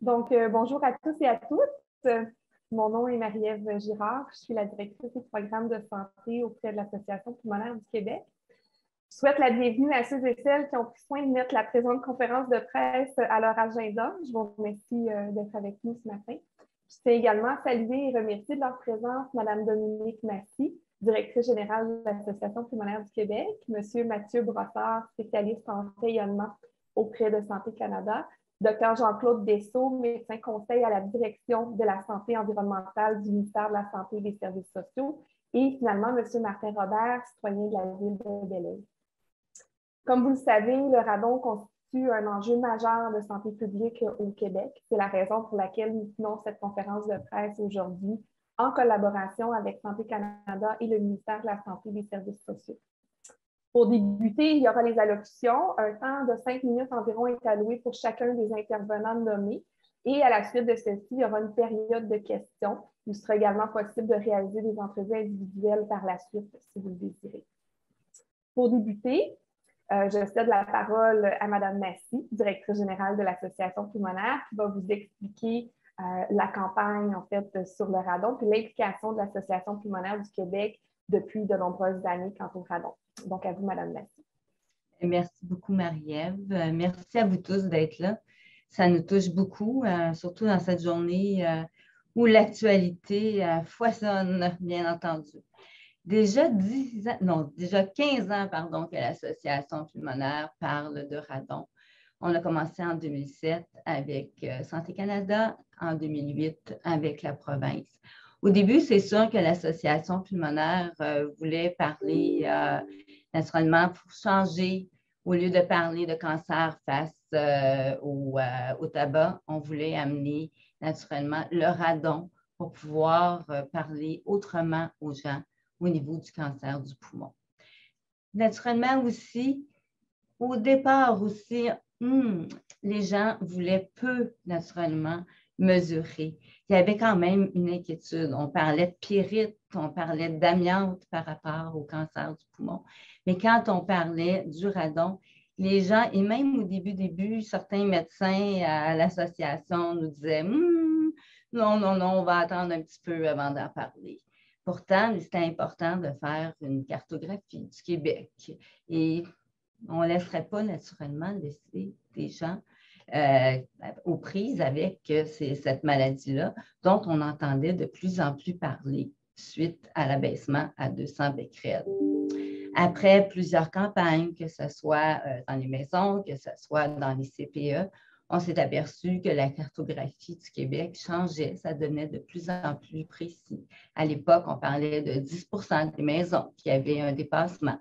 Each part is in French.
Bonjour à tous et à toutes. Mon nom est Marie-Ève Girard. Je suis la directrice du programme de santé auprès de l'Association pulmonaire du Québec. Je souhaite la bienvenue à ceux et celles qui ont pris soin de mettre la présente conférence de presse à leur agenda. Je vous remercie d'être avec nous ce matin. Je tiens également à saluer et remercier de leur présence Mme Dominique Massy, directrice générale de l'Association pulmonaire du Québec, M. Mathieu Brossard, spécialiste en rayonnement auprès de Santé Canada, Dr. Jean-Claude Dessault, médecin conseil à la direction de la santé environnementale du ministère de la Santé et des Services sociaux, et finalement, M. Martin Robert, citoyen de la ville de Belleuil. Comme vous le savez, le radon constitue un enjeu majeur de santé publique au Québec. C'est la raison pour laquelle nous tenons cette conférence de presse aujourd'hui en collaboration avec Santé Canada et le ministère de la Santé et des Services sociaux. Pour débuter, il y aura les allocutions. Un temps de 5 minutes environ est alloué pour chacun des intervenants nommés. Et à la suite de ceci, il y aura une période de questions. Il sera également possible de réaliser des entrevues individuelles par la suite, si vous le désirez. Pour débuter, je cède la parole à Mme Massy, directrice générale de l'Association pulmonaire, qui va vous expliquer la campagne en fait, sur le radon et l'implication de l'Association pulmonaire du Québec depuis de nombreuses années quant au radon. Donc, à vous, Mme Massy. Merci beaucoup, Marie-Ève. Merci à vous tous d'être là. Ça nous touche beaucoup, surtout dans cette journée où l'actualité foisonne, bien entendu. Déjà 15 ans, que l'Association pulmonaire parle de radon. On a commencé en 2007 avec Santé Canada, en 2008 avec la province. Au début, c'est sûr que l'Association pulmonaire voulait parler naturellement pour changer. Au lieu de parler de cancer face au tabac, on voulait amener naturellement le radon pour pouvoir parler autrement aux gens au niveau du cancer du poumon. Naturellement aussi, au départ aussi, les gens voulaient peu naturellement mesurer. Il y avait quand même une inquiétude. On parlait de pyrite, on parlait d'amiante par rapport au cancer du poumon. Mais quand on parlait du radon, les gens, et même au début, certains médecins à l'association nous disaient non, on va attendre un petit peu avant d'en parler. Pourtant, c'était important de faire une cartographie du Québec et on ne laisserait pas naturellement laisser des gens aux prises avec cette maladie-là, dont on entendait de plus en plus parler suite à l'abaissement à 200 becquerels. Après plusieurs campagnes, que ce soit dans les maisons, que ce soit dans les CPE, on s'est aperçu que la cartographie du Québec changeait, ça devenait de plus en plus précis. À l'époque, on parlait de 10% des maisons qui avaient un dépassement.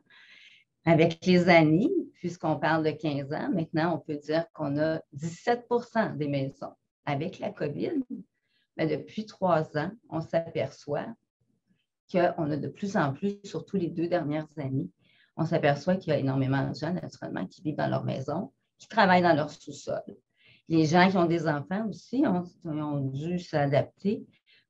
Avec les années, puisqu'on parle de 15 ans, maintenant, on peut dire qu'on a 17% des maisons. Avec la COVID, depuis 3 ans, on s'aperçoit qu'on a de plus en plus, surtout les 2 dernières années, on s'aperçoit qu'il y a énormément de gens, naturellement, qui vivent dans leur maison, qui travaillent dans leur sous-sol. Les gens qui ont des enfants aussi ont dû s'adapter.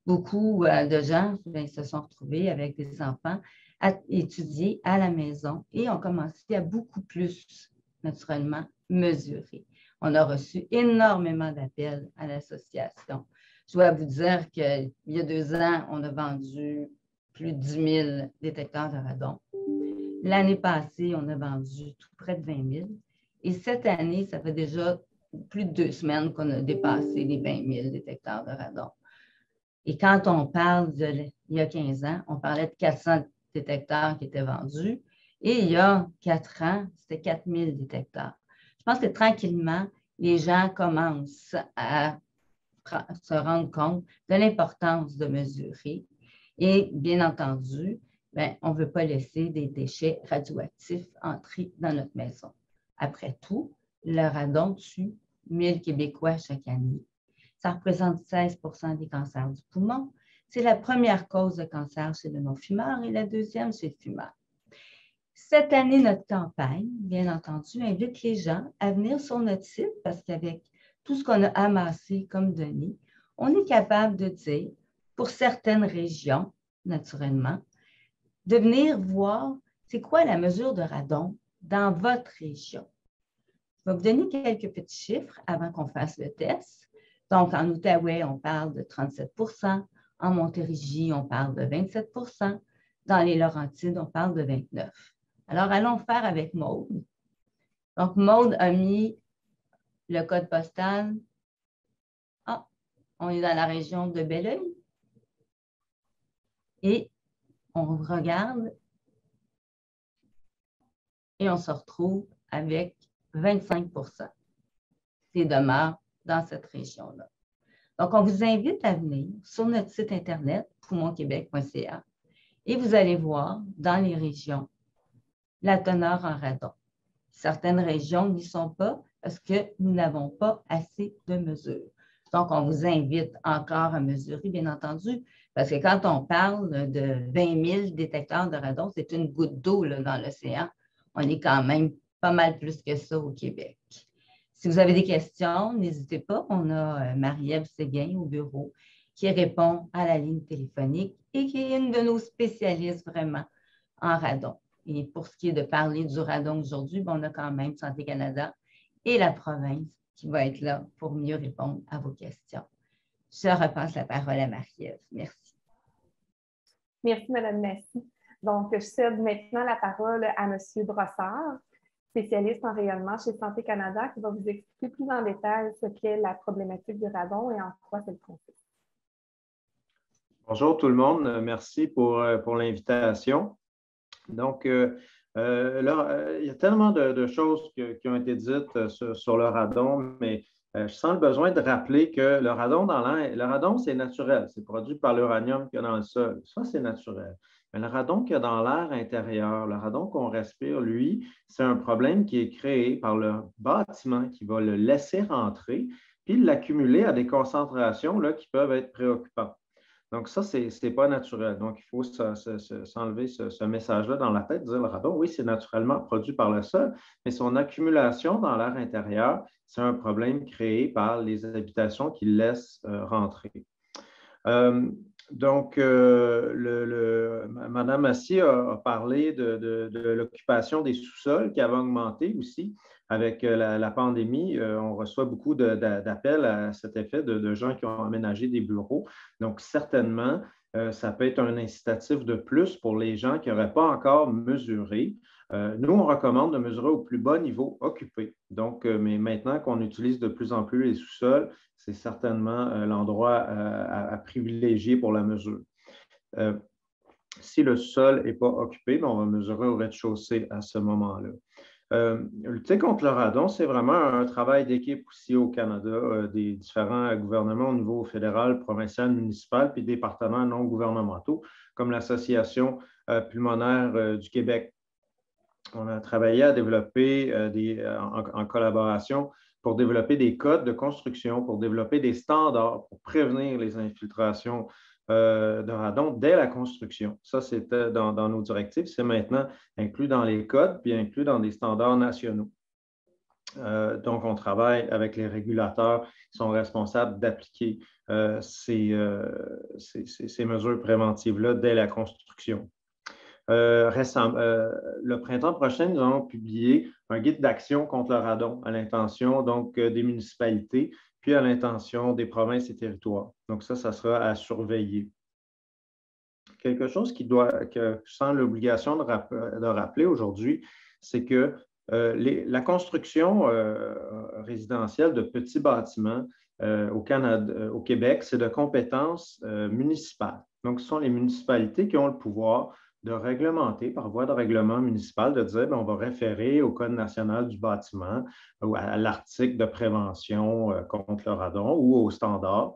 Beaucoup de gens se sont retrouvés avec des enfants à étudier à la maison et ont commencé à beaucoup plus, naturellement, mesurer. On a reçu énormément d'appels à l'association. Je dois vous dire qu'il y a 2 ans, on a vendu plus de 10 000 détecteurs de radon. L'année passée, on a vendu tout près de 20 000. Et cette année, ça fait déjà plus de 2 semaines qu'on a dépassé les 20 000 détecteurs de radon. Et quand on parle il y a 15 ans, on parlait de 400 détecteurs qui étaient vendus. Et il y a 4 ans, c'était 4 000 détecteurs. Je pense que tranquillement, les gens commencent à se rendre compte de l'importance de mesurer. Et bien entendu, on ne veut pas laisser des déchets radioactifs entrer dans notre maison. Après tout, le radon tue 1000 Québécois chaque année. Ça représente 16% des cancers du poumon. C'est la première cause de cancer chez le non-fumeur et la deuxième chez le fumeur. Cette année, notre campagne, bien entendu, invite les gens à venir sur notre site parce qu'avec tout ce qu'on a amassé comme données, on est capable de dire, pour certaines régions, naturellement, de venir voir c'est quoi la mesure de radon dans votre région. Je vais vous donner quelques petits chiffres avant qu'on fasse le test. Donc, en Outaouais, on parle de 37 %. En Montérégie, on parle de 27 %. Dans les Laurentides, on parle de 29 %. Alors, allons faire avec Maude. Donc, Maude a mis le code postal. Ah, on est dans la région de Belleuil. Et on regarde et on se retrouve avec 25 % des demeures dans cette région-là. Donc, on vous invite à venir sur notre site Internet, poumonquebec.ca, et vous allez voir dans les régions la teneur en radon. Certaines régions n'y sont pas parce que nous n'avons pas assez de mesures. Donc, on vous invite encore à mesurer, bien entendu, parce que quand on parle de 20 000 détecteurs de radon, c'est une goutte d'eau dans l'océan. On est quand même pas mal plus que ça au Québec. Si vous avez des questions, n'hésitez pas. On a Marie-Ève Séguin au bureau qui répond à la ligne téléphonique et qui est une de nos spécialistes vraiment en radon. Et pour ce qui est de parler du radon aujourd'hui, on a quand même Santé Canada et la province qui va être là pour mieux répondre à vos questions. Je repasse la parole à Marie-Ève. Merci. Merci, Mme Massy. Donc, je cède maintenant la parole à M. Brossard, spécialiste en rayonnement chez Santé Canada, qui va vous expliquer plus en détail ce qu'est la problématique du radon et en quoi c'est le consiste. Bonjour tout le monde. Merci pour l'invitation. Donc, là, il y a tellement de choses qui ont été dites sur le radon, mais je sens le besoin de rappeler que le radon dans l'air, le radon, c'est naturel. C'est produit par l'uranium qu'il y a dans le sol. Ça, c'est naturel. Mais le radon qu'il y a dans l'air intérieur, le radon qu'on respire, lui, c'est un problème qui est créé par le bâtiment qui va le laisser rentrer puis l'accumuler à des concentrations là, qui peuvent être préoccupantes. Donc, ça, ce n'est pas naturel. Donc, il faut s'enlever ce message-là dans la tête, dire le radon, oui, c'est naturellement produit par le sol, mais son accumulation dans l'air intérieur, c'est un problème créé par les habitations qui le laissent rentrer. Donc, Mme Massy a parlé de l'occupation des sous-sols qui avait augmenté aussi avec la pandémie. On reçoit beaucoup d'appels à cet effet de gens qui ont aménagé des bureaux. Donc, certainement, ça peut être un incitatif de plus pour les gens qui n'auraient pas encore mesuré. Nous, on recommande de mesurer au plus bas niveau occupé. Donc, mais maintenant qu'on utilise de plus en plus les sous-sols, c'est certainement l'endroit à privilégier pour la mesure. Si le sol n'est pas occupé, on va mesurer au rez-de-chaussée à ce moment-là. Lutter contre le radon, c'est vraiment un travail d'équipe aussi au Canada, des différents gouvernements au niveau fédéral, provincial, municipal, puis des partenaires non gouvernementaux, comme l'Association pulmonaire du Québec. On a travaillé à développer en collaboration pour développer des codes de construction, pour développer des standards pour prévenir les infiltrations de radon dès la construction. Ça, c'était dans nos directives. C'est maintenant inclus dans les codes puis inclus dans des standards nationaux. Donc, on travaille avec les régulateurs qui sont responsables d'appliquer ces mesures préventives-là dès la construction. Le printemps prochain, nous allons publier un guide d'action contre le radon à l'intention donc des municipalités, puis à l'intention des provinces et territoires. Donc ça sera à surveiller. Quelque chose que je sens l'obligation de rappeler aujourd'hui, c'est que la construction résidentielle de petits bâtiments au Canada, au Québec, c'est de compétences municipales. Donc, ce sont les municipalités qui ont le pouvoir de réglementer par voie de règlement municipal, de dire on va référer au Code national du bâtiment ou à l'article de prévention contre le radon ou aux standards.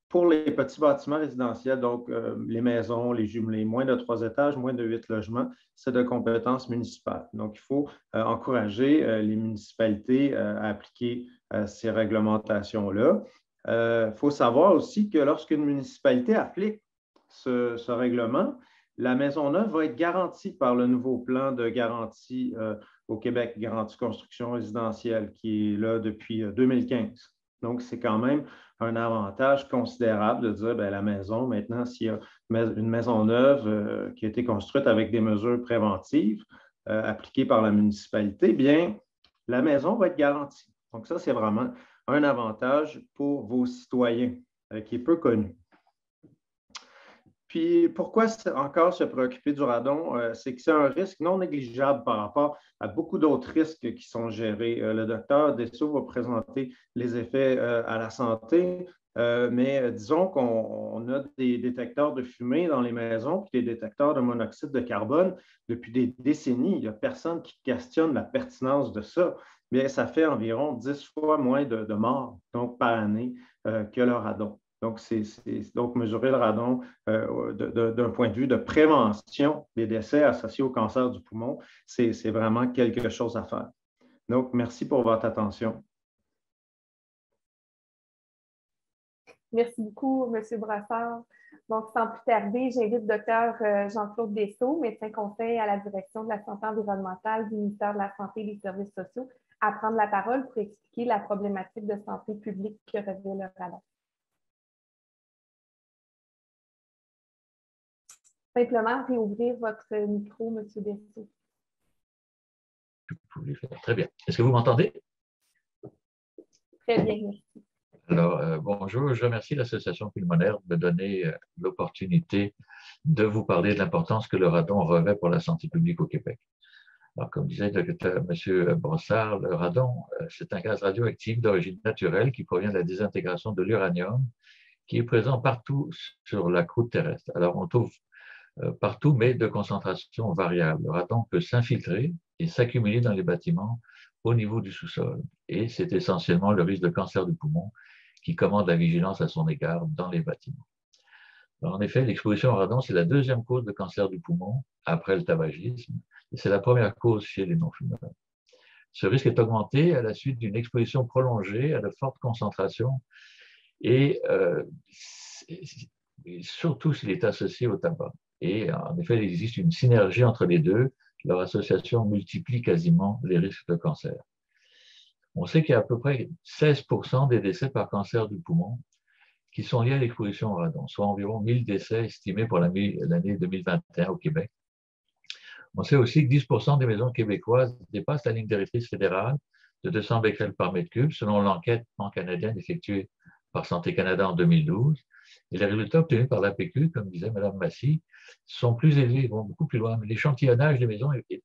Pour les petits bâtiments résidentiels, donc les maisons, les jumelés, moins de 3 étages, moins de 8 logements, c'est de compétences municipales. Donc, il faut encourager les municipalités à appliquer ces réglementations-là. Il faut savoir aussi que lorsqu'une municipalité applique ce règlement, la maison neuve va être garantie par le nouveau plan de garantie au Québec, garantie construction résidentielle, qui est là depuis 2015. Donc, c'est quand même un avantage considérable de dire bien, la maison, maintenant, s'il y a une maison neuve qui a été construite avec des mesures préventives appliquées par la municipalité, bien, la maison va être garantie. Donc, ça, c'est vraiment un avantage pour vos citoyens qui est peu connu. Puis pourquoi encore se préoccuper du radon? C'est que c'est un risque non négligeable par rapport à beaucoup d'autres risques qui sont gérés. Le docteur Dessau va présenter les effets à la santé, mais disons qu'on a des détecteurs de fumée dans les maisons, puis des détecteurs de monoxyde de carbone depuis des décennies. Il n'y a personne qui questionne la pertinence de ça. Mais ça fait environ 10 fois moins de morts donc, par année que le radon. Donc, mesurer le radon d'un point de vue de prévention des décès associés au cancer du poumon, c'est vraiment quelque chose à faire. Donc, merci pour votre attention. Merci beaucoup, M. Brassard. Donc, sans plus tarder, j'invite le Dr Jean-Claude Dessau, médecin conseil à la direction de la santé environnementale du ministère de la Santé et des Services sociaux, à prendre la parole pour expliquer la problématique de santé publique que revêt le radon. Simplement réouvrir votre micro, M. Dessau. Très bien. Est-ce que vous m'entendez? Très bien, merci. Alors, bonjour, je remercie l'Association pulmonaire de me donner l'opportunité de vous parler de l'importance que le radon revêt pour la santé publique au Québec. Alors, comme disait le docteur M. Brossard, le radon, c'est un gaz radioactif d'origine naturelle qui provient de la désintégration de l'uranium qui est présent partout sur la croûte terrestre. Alors, on trouve partout, mais de concentration variable. Le radon peut s'infiltrer et s'accumuler dans les bâtiments au niveau du sous-sol. Et c'est essentiellement le risque de cancer du poumon qui commande la vigilance à son égard dans les bâtiments. Alors, en effet, l'exposition au radon, c'est la deuxième cause de cancer du poumon après le tabagisme, et c'est la première cause chez les non-fumeurs. Ce risque est augmenté à la suite d'une exposition prolongée à de fortes concentrations et surtout s'il est associé au tabac. Et en effet, il existe une synergie entre les deux. Leur association multiplie quasiment les risques de cancer. On sait qu'il y a à peu près 16% des décès par cancer du poumon qui sont liés à l'exposition au radon, soit environ 1000 décès estimés pour l'année 2021 au Québec. On sait aussi que 10% des maisons québécoises dépassent la ligne directrice fédérale de 200 becquerels par mètre cube, selon l'enquête pan-canadienne effectuée par Santé Canada en 2012. Et les résultats obtenus par l'APQ, comme disait Mme Massy, sont plus élevés, vont beaucoup plus loin. Mais l'échantillonnage des maisons est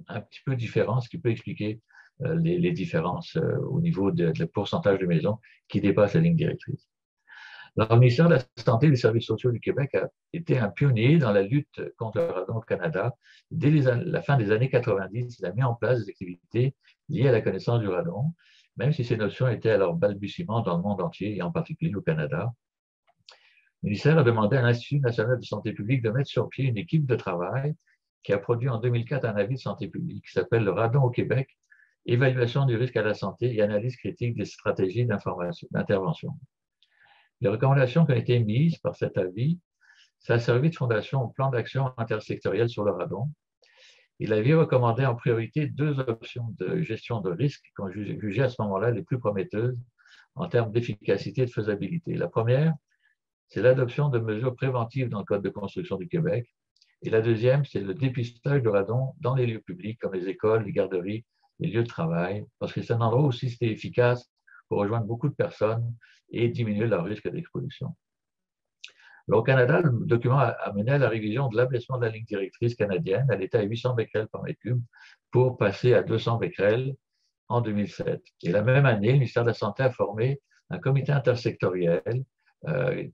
un petit peu différent, ce qui peut expliquer les différences au niveau du pourcentage de maisons qui dépassent la ligne directrice. Alors, le ministère de la Santé et des Services sociaux du Québec a été un pionnier dans la lutte contre le radon au Canada. Dès la fin des années 90, il a mis en place des activités liées à la connaissance du radon, même si ces notions étaient à leur balbutiement dans le monde entier, et en particulier au Canada. Le ministère a demandé à l'Institut national de santé publique de mettre sur pied une équipe de travail qui a produit en 2004 un avis de santé publique qui s'appelle le radon au Québec, évaluation du risque à la santé et analyse critique des stratégies d'intervention. Les recommandations qui ont été émises par cet avis, ça a servi de fondation au plan d'action intersectoriel sur le radon. Et l'avis recommandait en priorité deux options de gestion de risque qu'on jugeait à ce moment-là les plus prometteuses en termes d'efficacité et de faisabilité. La première, c'est l'adoption de mesures préventives dans le Code de construction du Québec. Et la deuxième, c'est le dépistage du radon dans les lieux publics comme les écoles, les garderies, les lieux de travail, parce que c'est un endroit aussi c'était efficace pour rejoindre beaucoup de personnes et diminuer leur risque d'exposition. Au Canada, le document a mené à la révision de l'abaissement de la ligne directrice canadienne. Elle était à 800 becquerels par mètre cube pour passer à 200 becquerels en 2007. Et la même année, le ministère de la Santé a formé un comité intersectoriel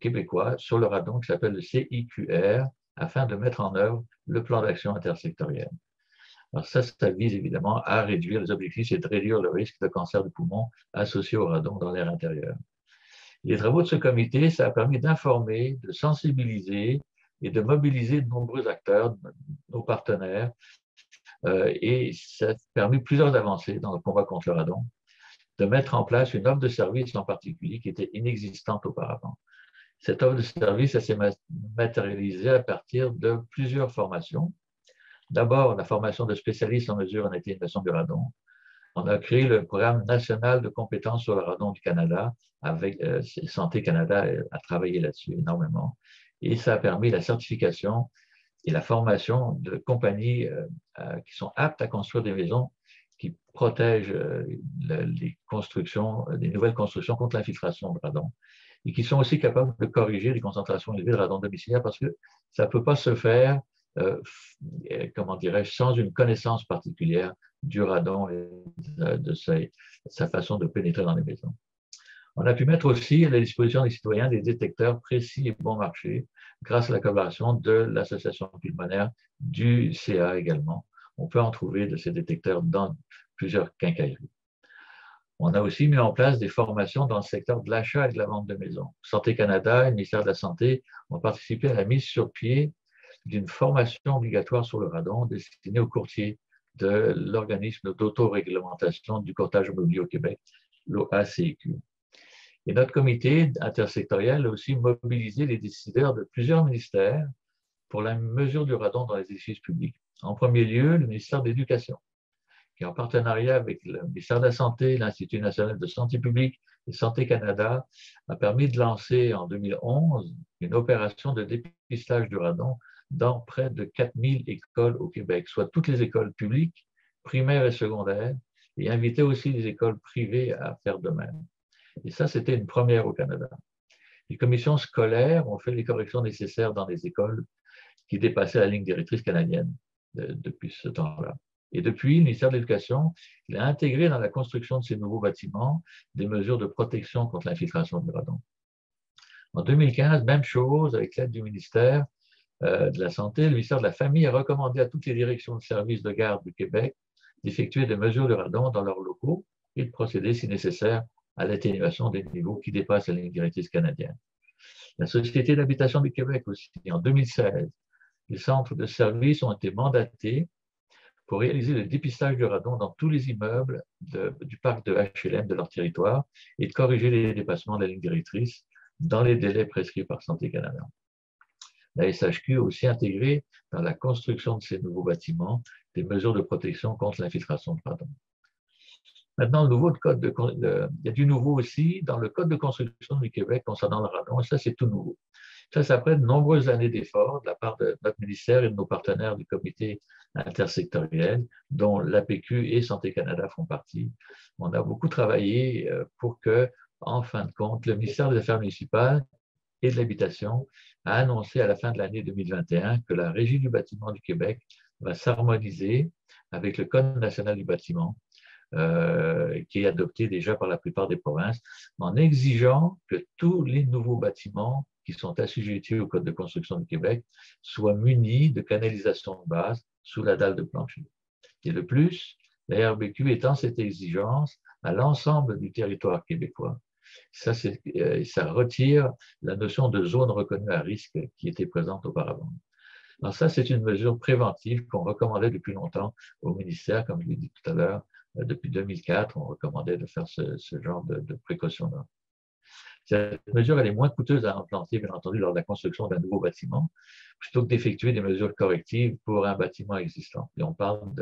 québécois sur le radon qui s'appelle le CIQR afin de mettre en œuvre le plan d'action intersectoriel. Alors ça vise évidemment à réduire les objectifs et de réduire le risque de cancer du poumon associé au radon dans l'air intérieur. Les travaux de ce comité, ça a permis d'informer, de sensibiliser et de mobiliser de nombreux acteurs, nos partenaires, et ça a permis plusieurs avancées dans le combat contre le radon, de mettre en place une offre de service en particulier qui était inexistante auparavant. Cette offre de service, elle s'est matérialisée à partir de plusieurs formations. D'abord, la formation de spécialistes en mesure en atténuation du radon. On a créé le programme national de compétences sur le radon du Canada, avec Santé Canada a travaillé là-dessus énormément. Et ça a permis la certification et la formation de compagnies qui sont aptes à construire des maisons qui protègent les constructions, les nouvelles constructions contre l'infiltration de radon et qui sont aussi capables de corriger les concentrations élevées de radon domiciliaire parce que ça ne peut pas se faire, comment dirais-je, sans une connaissance particulière du radon et de sa façon de pénétrer dans les maisons. On a pu mettre aussi à la disposition des citoyens des détecteurs précis et bon marché grâce à la collaboration de l'association pulmonaire, du CA également. On peut en trouver de ces détecteurs dans plusieurs quincailleries. On a aussi mis en place des formations dans le secteur de l'achat et de la vente de maisons. Santé Canada et le ministère de la Santé ont participé à la mise sur pied d'une formation obligatoire sur le radon destinée aux courtiers de l'organisme d'autoréglementation du courtage immobilier au Québec, l'OACQ. Et notre comité intersectoriel a aussi mobilisé les décideurs de plusieurs ministères pour la mesure du radon dans les édifices publics. En premier lieu, le ministère de l'Éducation, qui en partenariat avec le ministère de la Santé, l'Institut national de santé publique et Santé Canada, a permis de lancer en 2011 une opération de dépistage du radon dans près de 4000 écoles au Québec, soit toutes les écoles publiques, primaires et secondaires, et inviter aussi les écoles privées à faire de même. Et ça, c'était une première au Canada. Les commissions scolaires ont fait les corrections nécessaires dans les écoles qui dépassaient la ligne directrice canadienne depuis ce temps-là. Et depuis, le ministère de l'Éducation a intégré dans la construction de ces nouveaux bâtiments des mesures de protection contre l'infiltration du radon. En 2015, même chose, avec l'aide du ministère de la Santé, le ministère de la Famille a recommandé à toutes les directions de services de garde du Québec d'effectuer des mesures de radon dans leurs locaux et de procéder, si nécessaire, à l'atténuation des niveaux qui dépassent la ligne directrice canadienne. La Société d'habitation du Québec aussi, en 2016, les centres de services ont été mandatés pour réaliser le dépistage du radon dans tous les immeubles du parc de HLM de leur territoire et de corriger les dépassements de la ligne directrice dans les délais prescrits par Santé Canada. La SHQ a aussi intégré dans la construction de ces nouveaux bâtiments des mesures de protection contre l'infiltration de radon. Maintenant, il y a du nouveau aussi dans le Code de construction du Québec concernant le radon, et ça, c'est tout nouveau. Ça, c'est après de nombreuses années d'efforts de la part de notre ministère et de nos partenaires du comité intersectoriel, dont l'APQ et Santé Canada font partie. On a beaucoup travaillé pour que, en fin de compte, le ministère des Affaires municipales et de l'Habitation a annoncé à la fin de l'année 2021 que la Régie du bâtiment du Québec va s'harmoniser avec le Code national du bâtiment, qui est adopté déjà par la plupart des provinces, en exigeant que tous les nouveaux bâtiments qui sont assujettis au Code de construction du Québec soient munis de canalisation de base sous la dalle de plancher. Et de plus, la RBQ étend cette exigence à l'ensemble du territoire québécois. Ça retire la notion de zone reconnue à risque qui était présente auparavant. Alors ça, c'est une mesure préventive qu'on recommandait depuis longtemps au ministère, comme je l'ai dit tout à l'heure. Depuis 2004, on recommandait de faire ce genre de précaution-là. Cette mesure, elle est moins coûteuse à implanter, bien entendu, lors de la construction d'un nouveau bâtiment, plutôt que d'effectuer des mesures correctives pour un bâtiment existant. Et on parle,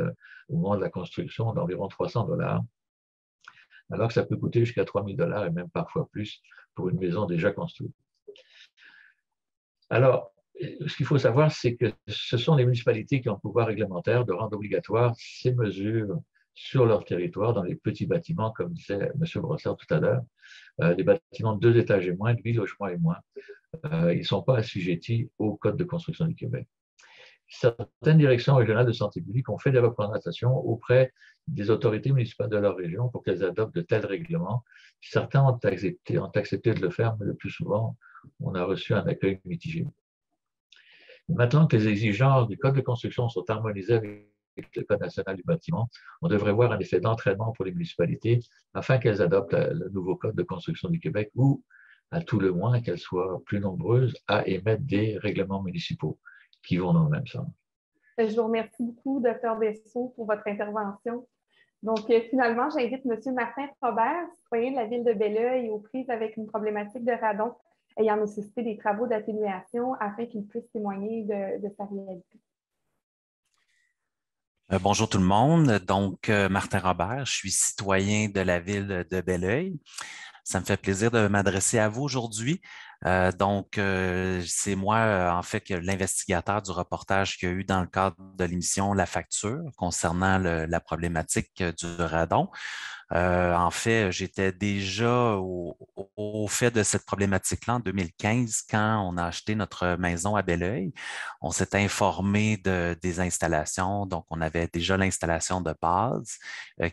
au moment de la construction, d'environ 300 $, alors que ça peut coûter jusqu'à 3 000 $ et même parfois plus pour une maison déjà construite. Alors, ce qu'il faut savoir, c'est que ce sont les municipalités qui ont le pouvoir réglementaire de rendre obligatoire ces mesures sur leur territoire, dans les petits bâtiments, comme disait M. Brossard tout à l'heure, des bâtiments de 2 étages et moins, de 8 logements et moins, ils ne sont pas assujettis au Code de construction du Québec. Certaines directions régionales de santé publique ont fait des représentations auprès des autorités municipales de leur région pour qu'elles adoptent de tels règlements. Certains ont accepté de le faire, mais le plus souvent, on a reçu un accueil mitigé. Maintenant que les exigences du Code de construction sont harmonisées avec le Code national du bâtiment, on devrait voir un effet d'entraînement pour les municipalités afin qu'elles adoptent le nouveau Code de construction du Québec ou, à tout le moins, qu'elles soient plus nombreuses à émettre des règlements municipaux qui vont dans le même sens. Je vous remercie beaucoup, Dr. Dessau, pour votre intervention. Donc, finalement, j'invite M. Martin Robert, citoyen de la ville de Belleuil, aux prises avec une problématique de radon ayant nécessité des travaux d'atténuation afin qu'il puisse témoigner de sa réalité. Bonjour tout le monde. Donc, Martin Robert, je suis citoyen de la ville de Belleuil. Ça me fait plaisir de m'adresser à vous aujourd'hui. C'est moi, en fait, l'investigateur du reportage qu'il y a eu dans le cadre de l'émission La Facture concernant la problématique du radon. En fait, j'étais déjà au fait de cette problématique-là en 2015 quand on a acheté notre maison à Belleuil. On s'est informé des installations. Donc, on avait déjà l'installation de base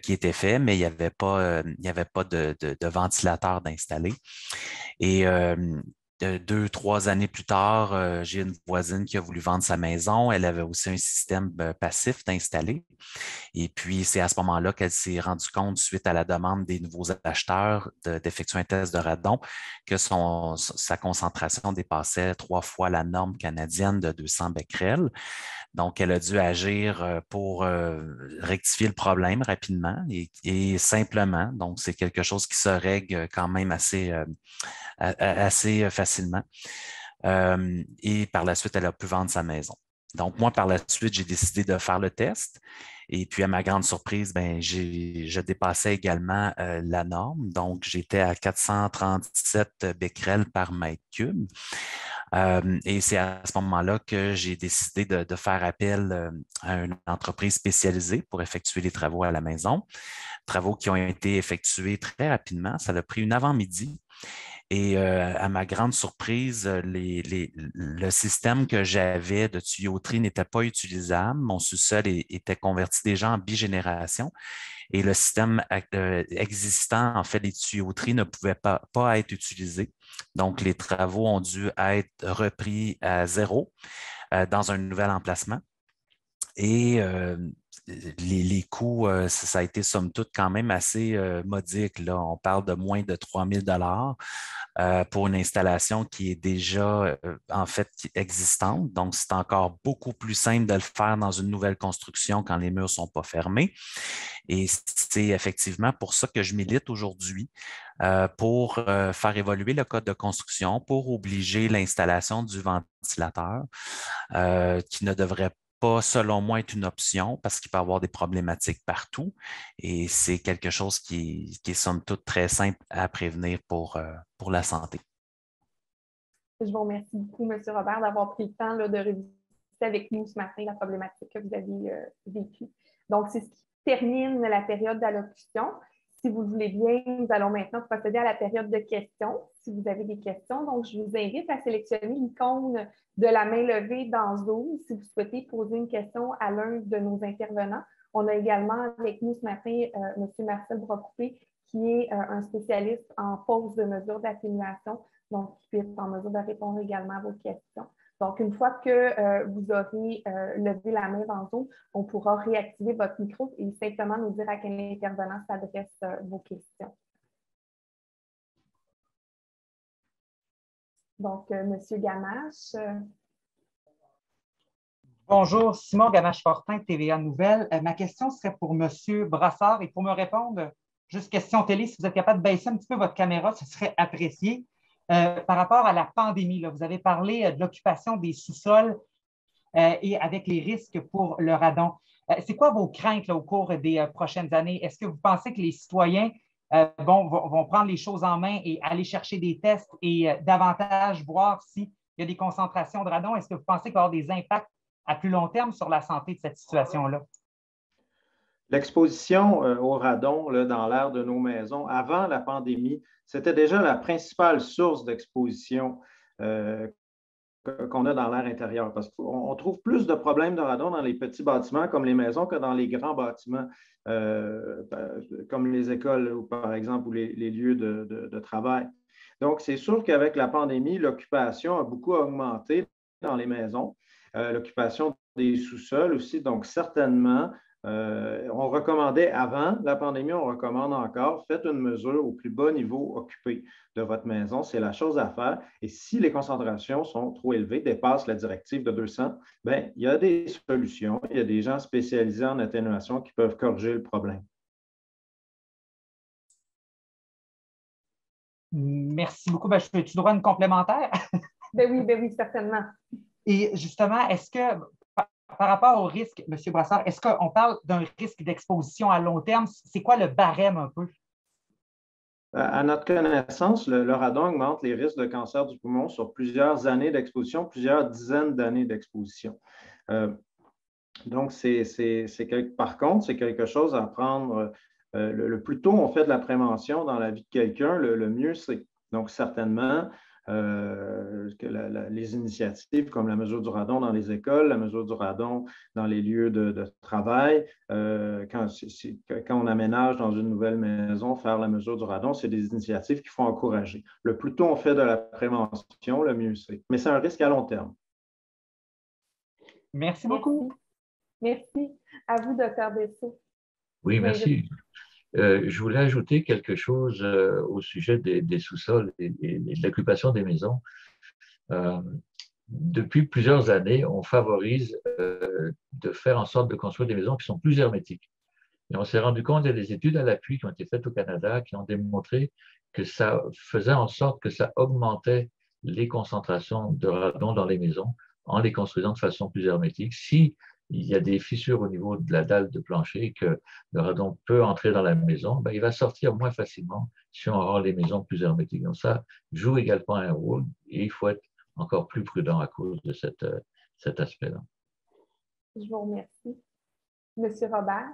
qui était faite, mais il y avait pas de ventilateur d'installer. Et 2, 3 années plus tard, j'ai une voisine qui a voulu vendre sa maison. Elle avait aussi un système passif d'installer. Et puis, c'est à ce moment-là qu'elle s'est rendue compte, suite à la demande des nouveaux acheteurs, d'effectuer un test de radon, que sa concentration dépassait 3 fois la norme canadienne de 200 becquerels. Donc, elle a dû agir pour rectifier le problème rapidement et simplement. Donc, c'est quelque chose qui se règle quand même assez facilement. Et par la suite, elle a pu vendre sa maison. Donc, moi, par la suite, j'ai décidé de faire le test. Et puis, à ma grande surprise, je dépassais également la norme. Donc, j'étais à 437 becquerels par mètre cube. Et c'est à ce moment-là que j'ai décidé de faire appel à une entreprise spécialisée pour effectuer les travaux à la maison. Travaux qui ont été effectués très rapidement. Ça a pris une avant-midi. Et à ma grande surprise, le système que j'avais de tuyauterie n'était pas utilisable. Mon sous-sol était converti déjà en bigénération et le système existant, en fait, les tuyauteries ne pouvaient pas être utilisées. Donc, les travaux ont dû être repris à zéro dans un nouvel emplacement. Et les coûts, ça a été somme toute quand même assez modique. Là. On parle de moins de 3 000 pour une installation qui est déjà en fait existante. Donc, c'est encore beaucoup plus simple de le faire dans une nouvelle construction quand les murs ne sont pas fermés. Et c'est effectivement pour ça que je milite aujourd'hui pour faire évoluer le code de construction, pour obliger l'installation du ventilateur qui ne devrait pas, selon moi, être une option parce qu'il peut y avoir des problématiques partout et c'est quelque chose qui est somme toute très simple à prévenir pour la santé. Je vous remercie beaucoup, M. Robert, d'avoir pris le temps là, de revisiter avec nous ce matin la problématique que vous avez vécue. Donc, c'est ce qui termine la période d'allocution. Si vous le voulez bien, nous allons maintenant procéder à la période de questions, si vous avez des questions. Donc, je vous invite à sélectionner l'icône de la main levée dans Zoom si vous souhaitez poser une question à l'un de nos intervenants. On a également avec nous ce matin M. Marcel Brocoupé, qui est un spécialiste en pose de mesures d'atténuation, donc qui puisse être en mesure de répondre également à vos questions. Donc, une fois que vous aurez levé la main dans Zoom, on pourra réactiver votre micro et simplement nous dire à quel intervenant s'adressent vos questions. Donc, M. Gamache. Bonjour, Simon Gamache-Fortin, TVA Nouvelles. Ma question serait pour M. Brassard et pour me répondre, juste question télé, si vous êtes capable de baisser un petit peu votre caméra, ce serait apprécié. Par rapport à la pandémie, là, vous avez parlé de l'occupation des sous-sols et avec les risques pour le radon. C'est quoi vos craintes là, au cours des prochaines années? Est-ce que vous pensez que les citoyens vont prendre les choses en main et aller chercher des tests et davantage voir s'il y a des concentrations de radon? Est-ce que vous pensez qu'il va y avoir des impacts à plus long terme sur la santé de cette situation-là? L'exposition au radon là, dans l'air de nos maisons avant la pandémie, c'était déjà la principale source d'exposition qu'on a dans l'air intérieur. Parce qu'on trouve plus de problèmes de radon dans les petits bâtiments comme les maisons que dans les grands bâtiments comme les écoles ou par exemple ou les lieux de travail. Donc, c'est sûr qu'avec la pandémie, l'occupation a beaucoup augmenté dans les maisons, l'occupation des sous-sols aussi. Donc, certainement, on recommandait avant la pandémie, on recommande encore, faites une mesure au plus bas niveau occupé de votre maison. C'est la chose à faire. Et si les concentrations sont trop élevées, dépassent la directive de 200, bien, il y a des solutions. Il y a des gens spécialisés en atténuation qui peuvent corriger le problème. Merci beaucoup. Je fais-tu droit à une complémentaire? Ben oui, certainement. Et justement, est-ce que par rapport au risque, M. Brassard, est-ce qu'on parle d'un risque d'exposition à long terme? C'est quoi le barème un peu? À notre connaissance, le radon augmente les risques de cancer du poumon sur plusieurs années d'exposition, plusieurs dizaines d'années d'exposition. Donc, par contre, c'est quelque chose à prendre. Le plus tôt on fait de la prévention dans la vie de quelqu'un, le mieux c'est. Donc, certainement, que les initiatives comme la mesure du radon dans les écoles, la mesure du radon dans les lieux de travail, quand on aménage dans une nouvelle maison, faire la mesure du radon, c'est des initiatives qu'il faut encourager. Le plus tôt on fait de la prévention, le mieux c'est. Mais c'est un risque à long terme. Merci beaucoup. Merci. À vous, Dr. Dessau. Oui, merci. Je voulais ajouter quelque chose au sujet des sous-sols et de l'occupation des maisons. Depuis plusieurs années, on favorise de faire en sorte de construire des maisons qui sont plus hermétiques. Et on s'est rendu compte, il y a des études à l'appui qui ont été faites au Canada qui ont démontré que ça faisait en sorte que ça augmentait les concentrations de radon dans les maisons en les construisant de façon plus hermétique. Si il y a des fissures au niveau de la dalle de plancher et que le radon peut entrer dans la maison, ben, il va sortir moins facilement si on rend les maisons plus hermétiques. Donc ça joue également un rôle et il faut être encore plus prudent à cause de cet aspect-là. Je vous remercie. Monsieur Robert?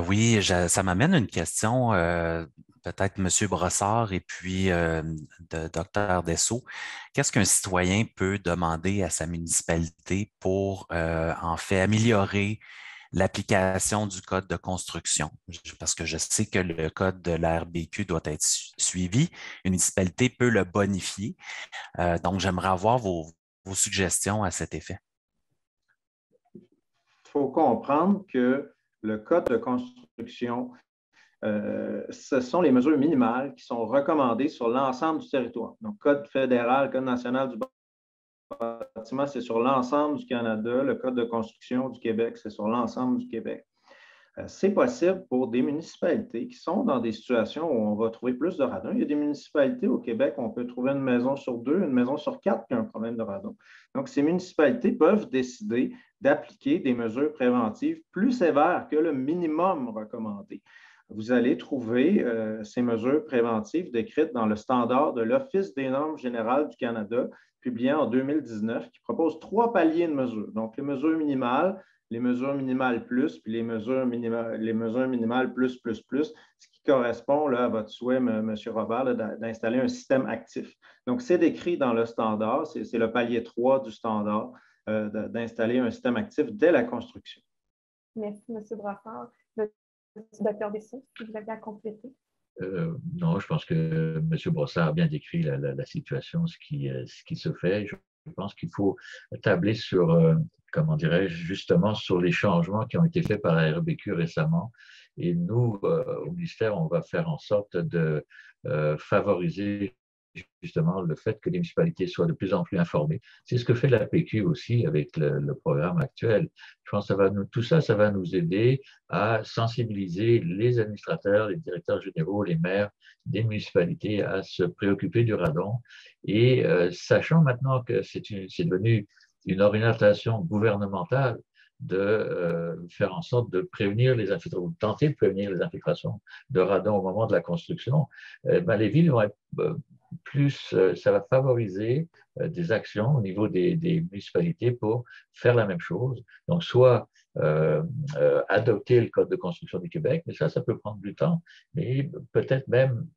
Oui, ça m'amène une question, peut-être M. Brossard et puis de Dr. Dessau. Qu'est-ce qu'un citoyen peut demander à sa municipalité pour en fait améliorer l'application du code de construction? Parce que je sais que le code de la RBQ doit être suivi. Une municipalité peut le bonifier. Donc, j'aimerais avoir vos suggestions à cet effet. Il faut comprendre que le code de construction, ce sont les mesures minimales qui sont recommandées sur l'ensemble du territoire. Donc, code fédéral, code national du bâtiment, c'est sur l'ensemble du Canada. Le code de construction du Québec, c'est sur l'ensemble du Québec. C'est possible pour des municipalités qui sont dans des situations où on va trouver plus de radon. Il y a des municipalités au Québec où on peut trouver une maison sur 2, une maison sur 4 qui a un problème de radon. Donc, ces municipalités peuvent décider d'appliquer des mesures préventives plus sévères que le minimum recommandé. Vous allez trouver ces mesures préventives décrites dans le standard de l'Office des normes générales du Canada, publié en 2019, qui propose 3 paliers de mesures. Donc, les mesures minimales, les mesures minimales plus, puis les mesures minimales plus, ce qui correspond là, à votre souhait, M. Robert, d'installer un système actif. Donc, c'est décrit dans le standard, c'est le palier 3 du standard, d'installer un système actif dès la construction. Merci, M. Brassard. Dr. Dessau, si vous avez à compléter. Non, je pense que M. Brossard a bien décrit la situation, ce qui se fait. Je pense qu'il faut tabler sur, comment dirais-je, justement sur les changements qui ont été faits par la RBQ récemment. Et nous, au ministère, on va faire en sorte de favoriser justement le fait que les municipalités soient de plus en plus informées. C'est ce que fait la PQ aussi avec le programme actuel. Je pense que tout ça, ça va nous aider à sensibiliser les administrateurs, les directeurs généraux, les maires des municipalités à se préoccuper du radon. Et sachant maintenant que c'est devenu une orientation gouvernementale de faire en sorte de prévenir les infiltrations, de tenter de prévenir les infiltrations de radon au moment de la construction, ben les villes vont être ça va favoriser des actions au niveau des municipalités pour faire la même chose. Donc, soit adopter le Code de construction du Québec, mais ça peut prendre du temps, mais peut-être même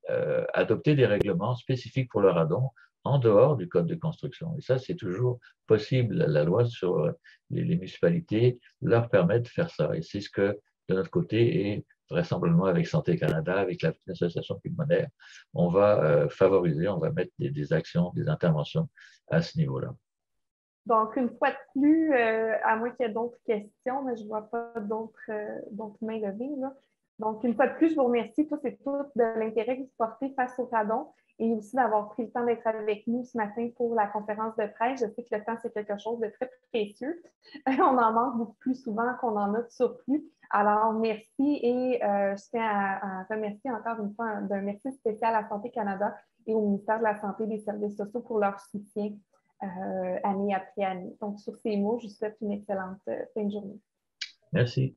adopter des règlements spécifiques pour le radon en dehors du Code de construction. Et ça, c'est toujours possible. La loi sur les municipalités leur permet de faire ça. Et c'est ce que, de notre côté, et vraisemblablement avec Santé Canada, avec l'association pulmonaire, on va favoriser, on va mettre des actions, des interventions à ce niveau-là. Donc, une fois de plus, à moins qu'il y ait d'autres questions, mais je ne vois pas d'autres mains levées, là. Donc, une fois de plus, je vous remercie tous et toutes de l'intérêt que vous portez face au radon et aussi d'avoir pris le temps d'être avec nous ce matin pour la conférence de presse. Je sais que le temps, c'est quelque chose de très précieux. On en manque beaucoup plus souvent qu'on en a de surplus. Alors, merci et je tiens à remercier encore une fois d'un merci spécial à Santé Canada et au ministère de la Santé et des Services sociaux pour leur soutien année après année. Donc, sur ces mots, je vous souhaite une excellente fin de journée. Merci.